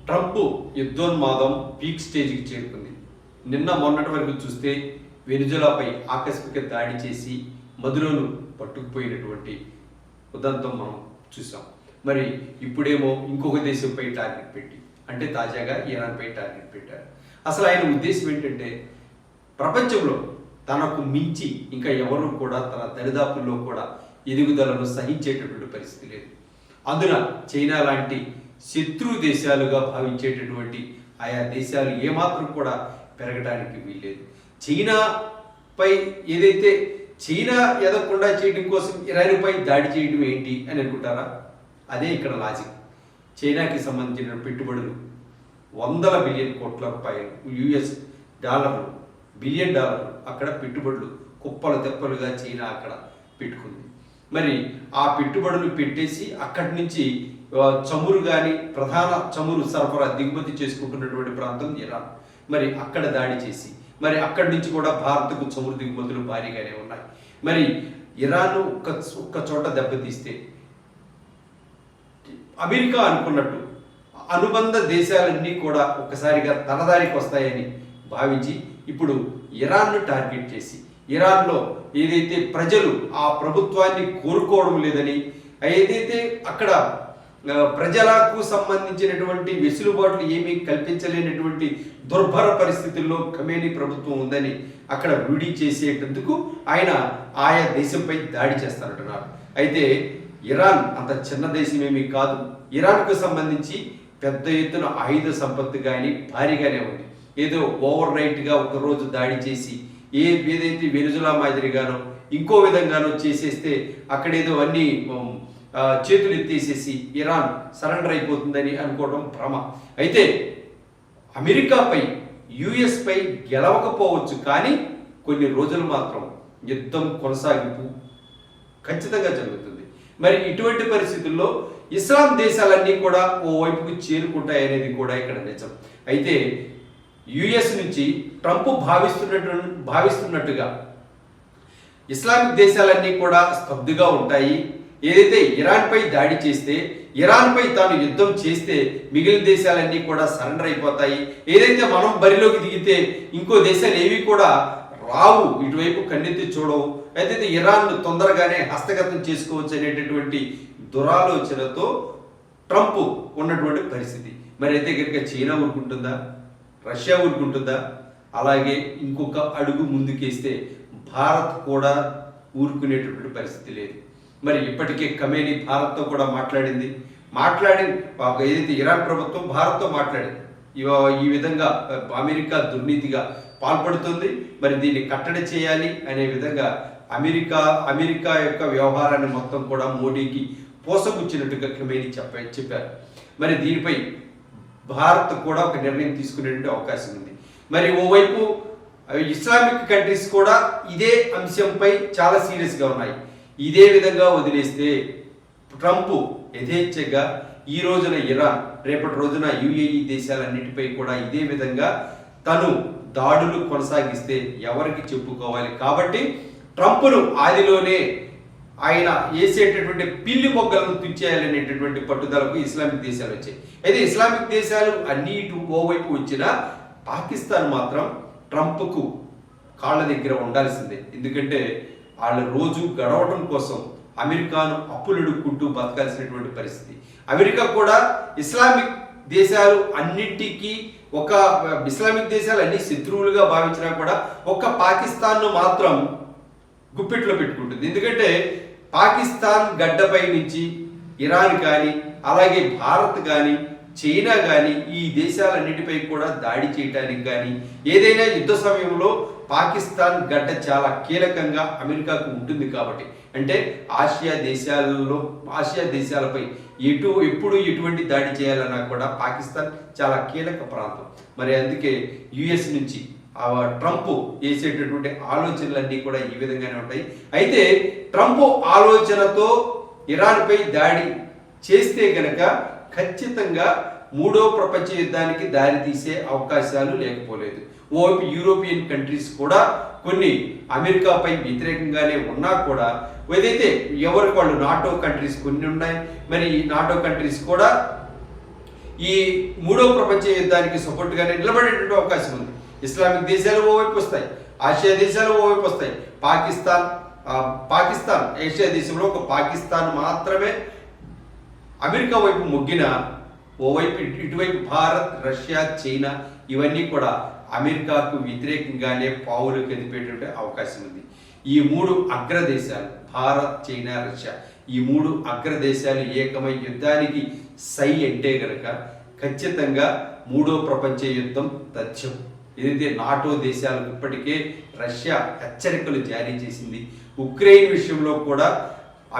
Trump యుద్ధోన్మాదం peak స్టేజ్కి చేరుకుంది. నిన్న మొన్నటి వరకు చూస్తే వెనిజులాపై ఆకస్మిక దాడి చేసి మదురోను పట్టుకుపోయినటువంటి ఉదంతం మనం చూసాం. మరి ఇప్పుడేమో ఇంకొక దేశంపై టార్గెట్ పెట్టి, అంటే తాజాగా ఇరాన్పై టార్గెట్ పెట్టారు. అసలు ఆయన ఉద్దేశం ఏంటంటే, ప్రపంచంలో తనకు మించి ఇంకా ఎవరు కూడా తన దరిదాపుల్లో కూడా ఎదుగుదలను సహించేటటువంటి పరిస్థితి లేదు. అందున చైనా లాంటి శత్రు దేశాలుగా భావించేటటువంటి ఆయా దేశాలు ఏమాత్రం కూడా పెరగడానికి వీల్లేదు. చైనాపై ఏదైతే చైనా ఎదగకుండా చేయడం కోసం ఇరాన్పై దాడి చేయడం ఏంటి అని అనుకుంటారా? అదే ఇక్కడ లాజిక్. చైనాకి సంబంధించిన పెట్టుబడులు $100 బిలియన్ కోట్ల యుఎస్ డాలర్లు, బిలియన్ డాలర్లు అక్కడ పెట్టుబడులు కుప్పలు తెప్పలుగా చైనా అక్కడ పెట్టుకుంది. మరి ఆ పెట్టుబడులు పెట్టేసి అక్కడి నుంచి చమురు కానీ ప్రధాన చమురు సరఫరా దిగుమతి చేసుకుంటున్నటువంటి ప్రాంతం ఇరాన్. మరి అక్కడ దాడి చేసి మరి అక్కడి నుంచి కూడా భారత్కు చమురు దిగుమతులు భారీగానే ఉన్నాయి. మరి ఇరాన్ ఒక్క చోట దెబ్బతీస్తే అమెరికా అనుకున్నట్టు అనుబంధ దేశాలన్నీ కూడా ఒక్కసారిగా తనదారికి వస్తాయని భావించి ఇప్పుడు ఇరాన్ను టార్గెట్ చేసి, ఇరాన్లో ఏదైతే ప్రజలు ఆ ప్రభుత్వాన్ని కోరుకోవడం లేదని, ఏదైతే అక్కడ ప్రజలకు సంబంధించినటువంటి వెసులుబాట్లు ఏమీ కల్పించలేనటువంటి దుర్భర పరిస్థితుల్లో ఖమేనీ ప్రభుత్వం ఉందని అక్కడ రూఢీ చేసేటందుకు ఆయన ఆయా దేశంపై దాడి చేస్తారంటున్నారు. అయితే ఇరాన్ అంత చిన్న దేశమేమీ కాదు. ఇరాన్కు సంబంధించి పెద్ద ఎత్తున ఆయుధ సంపత్తి కానీ భారీగానే ఉంది. ఏదో ఓవర్ నైట్గా ఒకరోజు దాడి చేసి ఏదైతే వెనిజులా మాదిరిగానో ఇంకో విధంగానో చేసేస్తే అక్కడేదో అన్ని చేతులు ఎత్తేసేసి ఇరాన్ సరెండర్ అయిపోతుందని అనుకోవడం భ్రమ. అయితే అమెరికాపై యుఎస్పై గెలవకపోవచ్చు, కానీ కొన్ని రోజులు మాత్రం యుద్ధం కొనసాగింపు ఖచ్చితంగా జరుగుతుంది. మరి ఇటువంటి పరిస్థితుల్లో ఇస్లాం దేశాలన్నీ కూడా ఓ వైపుకు చేరుకుంటాయనేది కూడా ఇక్కడ నిజం. అయితే యుఎస్ నుంచి ట్రంప్ భావిస్తున్నట్టుగా ఇస్లామిక్ దేశాలన్నీ కూడా స్తబ్దుగా ఉంటాయి. ఏదైతే ఇరాన్పై దాడి చేస్తే, ఇరాన్పై తాను యుద్ధం చేస్తే మిగిలిన దేశాలన్నీ కూడా సరెండర్ అయిపోతాయి. ఏదైతే మనం బరిలోకి దిగితే ఇంకో దేశాలు ఏవి కూడా రావు, ఇటువైపు కన్నెత్తి చూడవు. అయితే ఇరాన్ను తొందరగానే హస్తగతం చేసుకోవచ్చు అనేటటువంటి దురాలోచనతో ట్రంప్ ఉన్నటువంటి పరిస్థితి. మరి అయితే కనుక చైనా ఊరుకుంటుందా? రష్యా ఊరుకుంటుందా? అలాగే ఇంకొక అడుగు ముందుకేస్తే భారత్ కూడా ఊరుకునేటటువంటి పరిస్థితి లేదు. మరి ఇప్పటికే ఖమేనీ భారత్తో కూడా మాట్లాడి ఏదైతే ఇరాన్ ప్రభుత్వం భారత్తో మాట్లాడింది, ఈ విధంగా అమెరికా దుర్నీతిగా పాల్పడుతుంది, మరి దీన్ని కట్టడి చేయాలి అనే విధంగా అమెరికా యొక్క వ్యవహారాన్ని మొత్తం కూడా మోడీకి పోసగుచ్చినట్టుగా ఖమేనీ చెప్పారు. మరి దీనిపై భారత్ కూడా ఒక నిర్ణయం తీసుకునేటువంటి అవకాశం ఉంది. మరి ఓవైపు ఇస్లామిక్ కంట్రీస్ కూడా ఇదే అంశంపై చాలా సీరియస్గా ఉన్నాయి. ఇదే విధంగా వదిలేస్తే ట్రంప్ యథేచ్ఛగా ఈ రోజున ఇరాన్, రేపటి రోజున యుఏఈ దేశాలన్నిటిపై కూడా ఇదే విధంగా తను దాడులు కొనసాగిస్తే ఎవరికి చెప్పుకోవాలి? కాబట్టి ట్రంప్ను ఆదిలోనే ఆయన వేసేటటువంటి పిల్లి మొగ్గలను తుంచేయాలనేటటువంటి పట్టుదలకు ఇస్లామిక్ దేశాలు వచ్చాయి. అయితే ఇస్లామిక్ దేశాలు అన్ని ఇటు ఓవైపు వచ్చినా పాకిస్తాన్ మాత్రం ట్రంప్కు కాళ్ళ దగ్గర ఉండాల్సిందే. ఎందుకంటే వాళ్ళు రోజు గడవడం కోసం అమెరికాను అప్పులడుక్కుంటూ బతకాల్సినటువంటి పరిస్థితి. అమెరికా కూడా ఇస్లామిక్ దేశాలు అన్నింటికీ ఇస్లామిక్ దేశాలు అన్ని శత్రువులుగా భావించినా కూడా ఒక్క పాకిస్తాన్ను మాత్రం గుప్పెట్లో పెట్టుకుంటుంది. ఎందుకంటే పాకిస్తాన్ గడ్డపై నుంచి ఇరాన్ కానీ అలాగే భారత్ కానీ చైనా కానీ ఈ దేశాలన్నిటిపై కూడా దాడి చేయడానికి కానీ ఏదైనా యుద్ధ సమయంలో పాకిస్తాన్ గడ్డ చాలా కీలకంగా అమెరికాకు ఉంటుంది. కాబట్టి అంటే ఆసియా దేశాలపై ఎప్పుడు ఎటువంటి దాడి చేయాలన్నా కూడా పాకిస్తాన్ చాలా కీలక ప్రాంతం. మరి అందుకే యుఎస్ నుంచి ట్రంప్ వేసేటటువంటి ఆలోచనలన్నీ కూడా ఈ విధంగానే ఉంటాయి. అయితే ట్రంప్ ఆలోచనతో ఇరాన్పై దాడి చేస్తే గనక ఖచ్చితంగా మూడో ప్రపంచ యుద్ధానికి దారి తీసే అవకాశాలు లేకపోలేదు. ఓవైపు యూరోపియన్ కంట్రీస్ కూడా కొన్ని అమెరికాపై వ్యతిరేకంగానే ఉన్నా కూడా ఏదైతే ఎవరికి వాళ్ళు నాటో కంట్రీస్ కొన్ని ఉన్నాయి, మరి ఈ నాటో కంట్రీస్ కూడా ఈ మూడో ప్రపంచ యుద్ధానికి సపోర్ట్గానే నిలబడేటువంటి అవకాశం ఉంది. ఇస్లామిక్ దేశాలు ఓవైపు వస్తాయి, ఆసియా దేశాలు ఓవైపు వస్తాయి. పాకిస్తాన్ ఏషియా దేశంలో ఒక పాకిస్తాన్ మాత్రమే అమెరికా వైపు మొగ్గిన, ఓవైపు ఇటువైపు భారత్, రష్యా, చైనా ఇవన్నీ కూడా అమెరికాకు వ్యతిరేకంగానే పావులు కదిపేటువంటి అవకాశం ఉంది. ఈ మూడు అగ్రదేశాలు భారత్, చైనా, రష్యా ఈ మూడు అగ్రదేశాలు ఏకమై యుద్ధానికి సై అంటే గనక ఖచ్చితంగా మూడో ప్రపంచ యుద్ధం తథ్యం. ఏదైతే నాటో దేశాలకు ఇప్పటికే రష్యా హెచ్చరికలు జారీ చేసింది. ఉక్రెయిన్ విషయంలో కూడా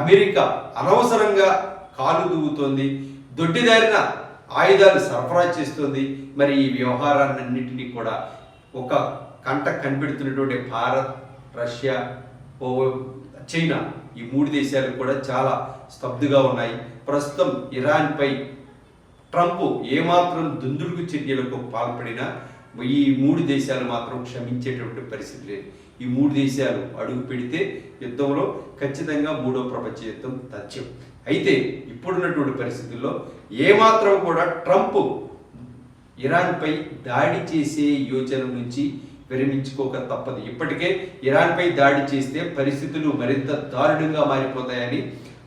అమెరికా అనవసరంగా కాలు దూవుతోంది, దొడ్డిదారిన ఆయుధాలు సరఫరా చేస్తుంది. మరి ఈ వ్యవహారాన్నింటినీ కూడా ఒక కంట కనిపెడుతున్నటువంటి భారత్, రష్యా, చైనా ఈ మూడు దేశాలు కూడా చాలా స్తబ్దుగా ఉన్నాయి. ప్రస్తుతం ఇరాన్పై ట్రంప్ ఏమాత్రం దుందుడుకు చర్యలకు పాల్పడినా ఈ మూడు దేశాలు మాత్రం క్షమించేటటువంటి పరిస్థితి లేదు. ఈ మూడు దేశాలు అడుగు పెడితే యుద్ధంలో ఖచ్చితంగా మూడో ప్రపంచ యుద్ధం తథ్యం. అయితే ఇప్పుడున్నటువంటి పరిస్థితుల్లో ఏమాత్రం కూడా ట్రంప్ ఇరాన్పై దాడి చేసే యోచన నుంచి విరమించుకోక తప్పదు. ఇప్పటికే ఇరాన్పై దాడి చేస్తే పరిస్థితులు మరింత దారుణంగా మారిపోతాయని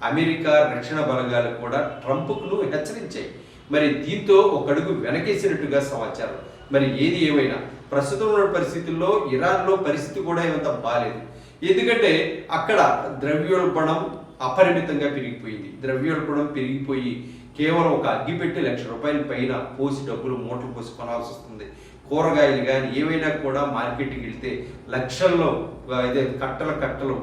అమెరికా రక్షణ బలగాలు కూడా ట్రంప్ను హెచ్చరించాయి. మరి దీంతో ఒక అడుగు వెనకేసినట్టుగా సమాచారం. మరి ఏది ఏమైనా ప్రస్తుతం ఉన్న పరిస్థితుల్లో ఇరాన్లో పరిస్థితి కూడా ఏమంత బాలేదు. ఎందుకంటే అక్కడ ద్రవ్యోల్బణం అపరిమితంగా పెరిగిపోయింది. ద్రవ్యోల్బణం పెరిగిపోయి కేవలం ఒక అగ్గిపెట్టి ₹1,00,000 పైన పోసి డబ్బులు మూటలు పోసి కొనాల్సి వస్తుంది. కూరగాయలు కానీ ఏవైనా కూడా మార్కెట్కి వెళ్తే లక్షల్లో ఇదే కట్టలు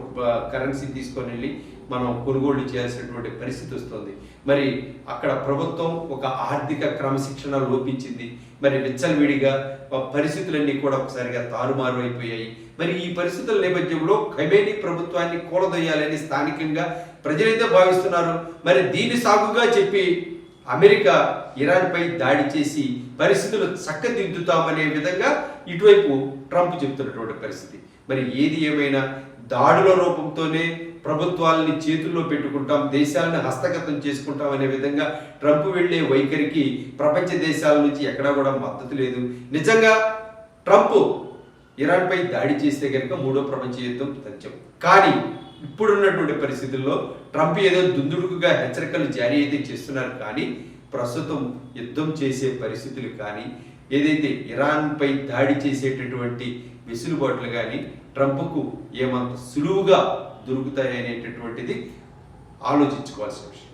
కరెన్సీ తీసుకొని వెళ్ళి మనం కొనుగోలు చేయాల్సినటువంటి పరిస్థితి వస్తుంది. మరి అక్కడ ప్రభుత్వం ఒక ఆర్థిక క్రమశిక్షణ లోపించింది. మరి విచ్చలవిడిగా పరిస్థితులన్నీ కూడా ఒకసారిగా తారుమారు అయిపోయాయి. మరి ఈ పరిస్థితుల నేపథ్యంలో ఖమేనీ ప్రభుత్వాన్ని కూలదొయ్యాలని స్థానికంగా ప్రజలైతే భావిస్తున్నారు. మరి దీన్ని సాగుగా చెప్పి అమెరికా ఇరాన్పై దాడి చేసి పరిస్థితులు చక్కదిద్దుతామనే విధంగా ఇటువైపు ట్రంప్ చెబుతున్నటువంటి పరిస్థితి. మరి ఏది ఏమైనా దాడుల రూపంతోనే ప్రభుత్వాలని చేతుల్లో పెట్టుకుంటాం, దేశాలను హస్తగతం చేసుకుంటాం అనే విధంగా ట్రంప్ వెళ్లే వైఖరికి ప్రపంచ దేశాల నుంచి ఎక్కడా కూడా మద్దతు లేదు. నిజంగా ట్రంప్ ఇరాన్పై దాడి చేస్తే కనుక మూడో ప్రపంచ యుద్ధం తథ్యం. కానీ ఇప్పుడున్నటువంటి పరిస్థితుల్లో ట్రంప్ ఏదో దుందుడుకుగా హెచ్చరికలు జారీ అయితే చేస్తున్నారు, కానీ ప్రస్తుతం యుద్ధం చేసే పరిస్థితులు కానీ ఏదైతే ఇరాన్పై దాడి చేసేటటువంటి వెసులుబాట్లు కానీ ట్రంప్కు ఏమంత సులువుగా దొరుకుతాయనేటటువంటిది ఆలోచించుకోవాల్సిన విషయం.